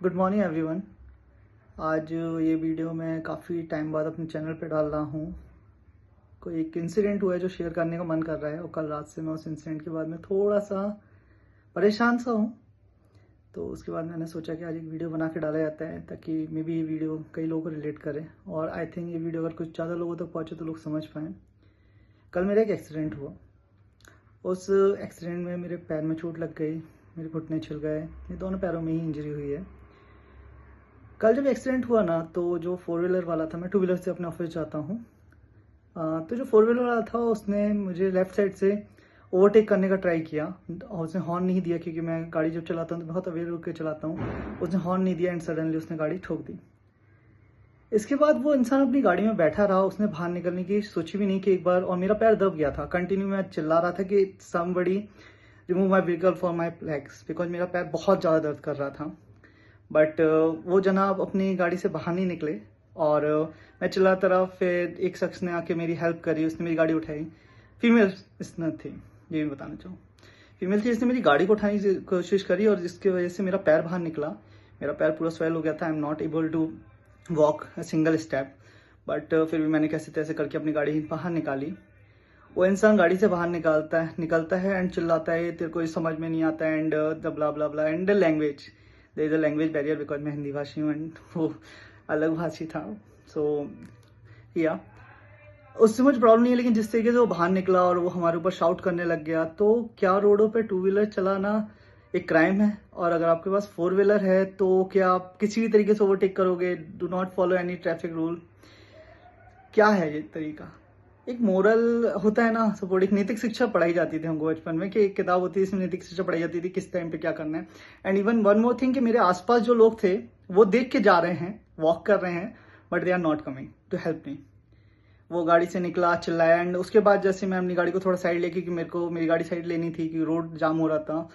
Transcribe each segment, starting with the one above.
Good morning everyone. आज ये video मैं काफ़ी टाइम बाद अपने चैनल पे डाल रहा हूँ। कोई एक इंसिडेंट हुआ है जो शेयर करने का मन कर रहा है और कल रात से मैं उस इंसिडेंट के बाद में थोड़ा सा परेशान सा हूँ। तो उसके बाद मैंने सोचा कि आज एक वीडियो बना के डाला जाता है ताकि मे बी ये वीडियो कई लोगों को रिलेट करे और आई थिंक ये वीडियो अगर कुछ ज़्यादा लोगों तक पहुँचे तो लोग समझ पाएँ। कल मेरा एक एक्सीडेंट हुआ। उस एक्सीडेंट में मेरे पैर में चोट लग गई, मेरे घुटने छिल गए, ये दोनों पैरों में ही इंजरी हुई है। कल जब एक्सीडेंट हुआ ना तो जो फोर व्हीलर वाला था, मैं टू व्हीलर से अपने ऑफिस जाता हूँ, तो जो फोर व्हीलर वाला था उसने मुझे लेफ्ट साइड से ओवरटेक करने का ट्राई किया और उसने हॉर्न नहीं दिया क्योंकि मैं गाड़ी जब चलाता हूँ तो बहुत अवेयर होकर चलाता हूँ। उसने हॉर्न नहीं दिया एंड सडनली उसने गाड़ी ठोक दी। इसके बाद वो इंसान अपनी गाड़ी में बैठा रहा, उसने बाहर निकलने की सोची भी नहीं कि एक बार, और मेरा पैर दब गया था। कंटिन्यू मैं चिल्ला रहा था कि somebody remove my vehicle for my legs, because मेरा पैर बहुत ज़्यादा दर्द कर रहा था। बट वो जनाब अपनी गाड़ी से बाहर नहीं निकले और मैं चिल्लाता रहा। फिर एक शख्स ने आके मेरी हेल्प करी, उसने मेरी गाड़ी उठाई। फीमेल इसने थी, ये भी बताना चाहूँ, फीमेल थी, इसने मेरी गाड़ी को उठाने की कोशिश करी और जिसकी वजह से मेरा पैर बाहर निकला। मेरा पैर पूरा स्वेल हो गया था। I am not able to walk a single step, but फिर भी मैंने कैसे तैसे करके अपनी गाड़ी बाहर निकाली। वो इंसान गाड़ी से बाहर निकलता है एंड चिल्लाता है, तेरे को समझ में नहीं आता, and the bla bla bla and the language, there is a language barrier because मैं हिंदी भाषी हूँ एंड वो अलग भाषी था। सो या उससे मुझे प्रॉब्लम नहीं है, लेकिन जिस तरीके से वो बाहर निकला और वो हमारे ऊपर शाउट करने लग गया, तो क्या रोडों पे टू व्हीलर चलाना एक क्राइम है? और अगर आपके पास फोर व्हीलर है तो क्या आप किसी भी तरीके से ओवरटेक करोगे? Do not follow any traffic rule. क्या है ये तरीका? एक मोरल होता है ना, सपोर्ट, एक नैतिक शिक्षा पढ़ाई जाती थी हमको बचपन में, कि एक किताब होती है इसमें नैतिक शिक्षा पढ़ाई जाती थी किस टाइम पे क्या करना है। And even one more thing कि मेरे आसपास जो लोग थे वो देख के जा रहे हैं, वॉक कर रहे हैं, but they are not coming to help me. वो गाड़ी से निकला, चिल्लाया, एंड उसके बाद जैसे मैं अपनी गाड़ी को थोड़ा साइड लेके, कि मेरे को मेरी गाड़ी साइड लेनी थी क्योंकि रोड जाम हो रहा था,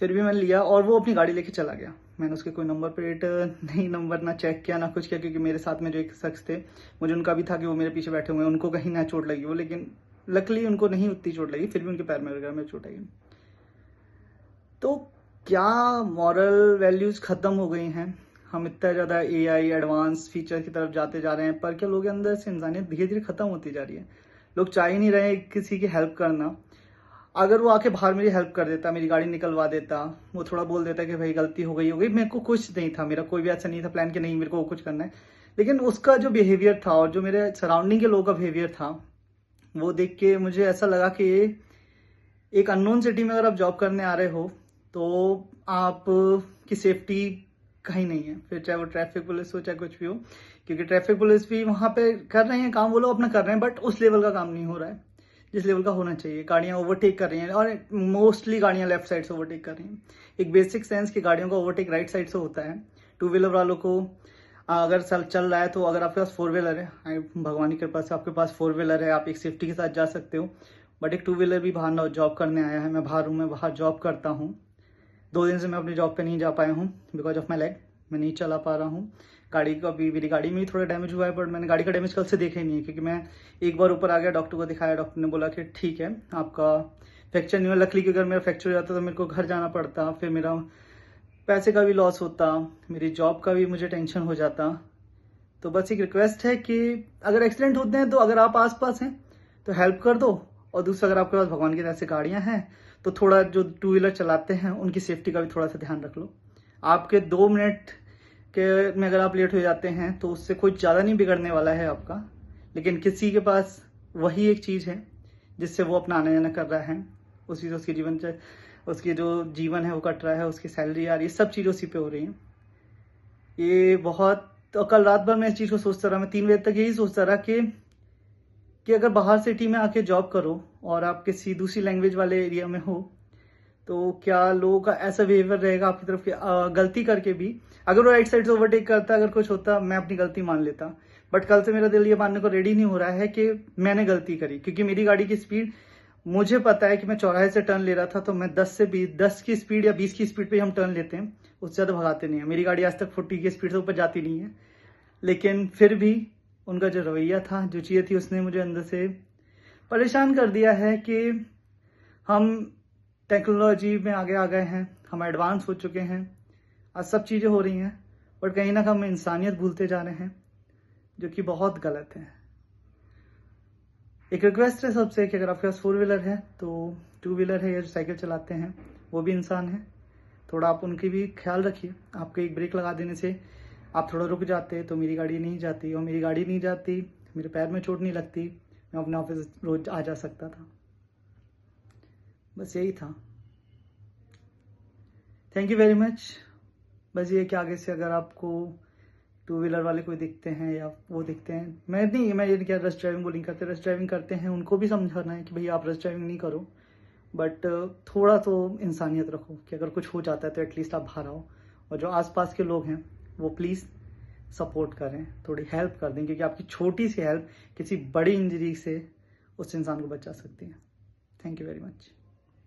फिर भी मैंने लिया और वो अपनी गाड़ी लेके चला गया। मैंने उसके कोई नंबर प्लेट नहीं, नंबर ना चेक किया ना कुछ किया, क्योंकि मेरे साथ में जो एक शख्स थे, मुझे उनका भी था कि वो मेरे पीछे बैठे हुए हैं, उनको कहीं ना चोट लगी हो, लेकिन लकली उनको नहीं उतनी चोट लगी, फिर भी उनके पैर में वगैरह में चोट आई। तो क्या मॉरल वैल्यूज खत्म हो गई हैं? हम इतना ज़्यादा एआई एडवांस फीचर की तरफ जाते जा रहे हैं, पर क्या लोगों के अंदर से इंसानियत धीरे धीरे खत्म होती जा रही है? लोग चाह ही नहीं रहे किसी की हेल्प करना। अगर वो आके बाहर मेरी हेल्प कर देता, मेरी गाड़ी निकलवा देता, वो थोड़ा बोल देता कि भाई गलती हो गई, मेरे को कुछ नहीं था, मेरा कोई भी ऐसा नहीं था प्लान कि नहीं मेरे को कुछ करना है, लेकिन उसका जो बिहेवियर था और जो मेरे सराउंडिंग के लोगों का बिहेवियर था, वो देख के मुझे ऐसा लगा कि एक अननोन सिटी में अगर आप जॉब करने आ रहे हो तो आप की सेफ्टी कहीं नहीं है, फिर चाहे वो ट्रैफिक पुलिस हो चाहे कुछ भी हो, क्योंकि ट्रैफिक पुलिस भी वहां पे कर रहे हैं काम, वो लोग अपना कर रहे हैं, बट उस लेवल का काम नहीं हो रहा है जिस लेवल का होना चाहिए। गाड़ियां ओवरटेक कर रही हैं और मोस्टली गाड़ियां लेफ्ट साइड से ओवरटेक कर रही हैं। एक बेसिक सेंस की गाड़ियों का ओवरटेक राइट साइड से होता है। टू व्हीलर वालों को अगर चल रहा है तो, अगर आपके पास फोर व्हीलर है, भगवान की कृपा से आपके पास फोर व्हीलर है, आप एक सेफ्टी के साथ जा सकते हो, बट एक टू व्हीलर भी बाहर ना जॉब करने आया है। मैं बाहर हूँ, मैं बाहर जॉब करता हूँ। 2 दिन से मैं अपनी जॉब पे नहीं जा पाया हूँ बिकॉज ऑफ माई लेग, मैं नहीं चला पा रहा हूँ। गाड़ी का भी, मेरी गाड़ी में भी थोड़ा डैमेज हुआ है, बट मैंने गाड़ी का डैमेज कल से देखा ही नहीं है, क्योंकि मैं एक बार ऊपर आ गया, डॉक्टर को दिखाया, डॉक्टर ने बोला कि ठीक है आपका फ्रैक्चर नहीं हुआ। लकली कि अगर मेरा फ्रैक्चर हो जाता तो मेरे को घर जाना पड़ता, फिर मेरा पैसे का भी लॉस होता, मेरी जॉब का भी मुझे टेंशन हो जाता। तो बस एक रिक्वेस्ट है कि अगर एक्सीडेंट होते हैं तो अगर आप आसपास हैं तो हेल्प कर दो, और दूसरा अगर आपके पास भगवान की तरह से गाड़ियां हैं तो थोड़ा जो टू व्हीलर चलाते हैं उनकी सेफ्टी का भी थोड़ा सा ध्यान रख लो। आपके 2 मिनट के में अगर आप लेट हो जाते हैं तो उससे कुछ ज़्यादा नहीं बिगड़ने वाला है आपका, लेकिन किसी के पास वही एक चीज़ है जिससे वो अपना आना जाना कर रहा है, उसी से उसकी जो जीवन है वो कट रहा है, उसकी सैलरी आ रही है, सब चीज़ उसी पे हो रही है। ये बहुत, तो कल रात भर मैं इस चीज़ को सोचता रहा, मैं 3 बजे तक यही सोचता रहा कि अगर बाहर सिटी में आके जॉब करो और आप किसी दूसरी लैंग्वेज वाले एरिया में हो तो क्या लोगों का ऐसा बिहेवियर रहेगा आपकी तरफ कि गलती करके भी, अगर वो राइट साइड से ओवरटेक करता, अगर कुछ होता, मैं अपनी गलती मान लेता, बट कल से मेरा दिल ये मानने को रेडी नहीं हो रहा है कि मैंने गलती करी, क्योंकि मेरी गाड़ी की स्पीड, मुझे पता है कि मैं चौराहे से टर्न ले रहा था तो मैं 10 की स्पीड या 20 की स्पीड पे हम टर्न लेते हैं, उससे ज़्यादा भगाते नहीं है। मेरी गाड़ी आज तक 40 की स्पीड से ऊपर जाती नहीं है, लेकिन फिर भी उनका जो रवैया था, जो चीज़ें थी, उसने मुझे अंदर से परेशान कर दिया है कि हम टेक्नोलॉजी में आगे आ गए हैं, हम एडवांस हो चुके हैं। आज सब चीज़ें हो रही हैं, बट कहीं ना कहीं हम इंसानियत भूलते जा रहे हैं, जो कि बहुत गलत है। एक रिक्वेस्ट है सबसे कि अगर आपके पास 4 व्हीलर है तो 2 व्हीलर है या जो साइकिल चलाते हैं वो भी इंसान है, थोड़ा आप उनकी भी ख्याल रखिए। आपके एक ब्रेक लगा देने से आप थोड़ा रुक जाते तो मेरी गाड़ी नहीं जाती, और मेरी गाड़ी नहीं जाती, मेरे पैर में चोट नहीं लगती, मैं अपने ऑफिस रोज आ जा सकता था। बस यही था। Thank you very much. बस ये कि आगे से अगर आपको 2 व्हीलर वाले कोई दिखते हैं या वो दिखते हैं, मैं ये नहीं क्या रश ड्राइविंग को नहीं करते, रश ड्राइविंग करते हैं उनको भी समझाना है कि भैया आप रश ड्राइविंग नहीं करो, बट थोड़ा तो इंसानियत रखो कि अगर कुछ हो जाता है तो एटलीस्ट आप बाहर आओ। और जो आसपास के लोग हैं वो प्लीज़ सपोर्ट करें, थोड़ी हेल्प कर दें, क्योंकि आपकी छोटी सी हेल्प किसी बड़ी इंजरी से उस इंसान को बचा सकती है। Thank you very much.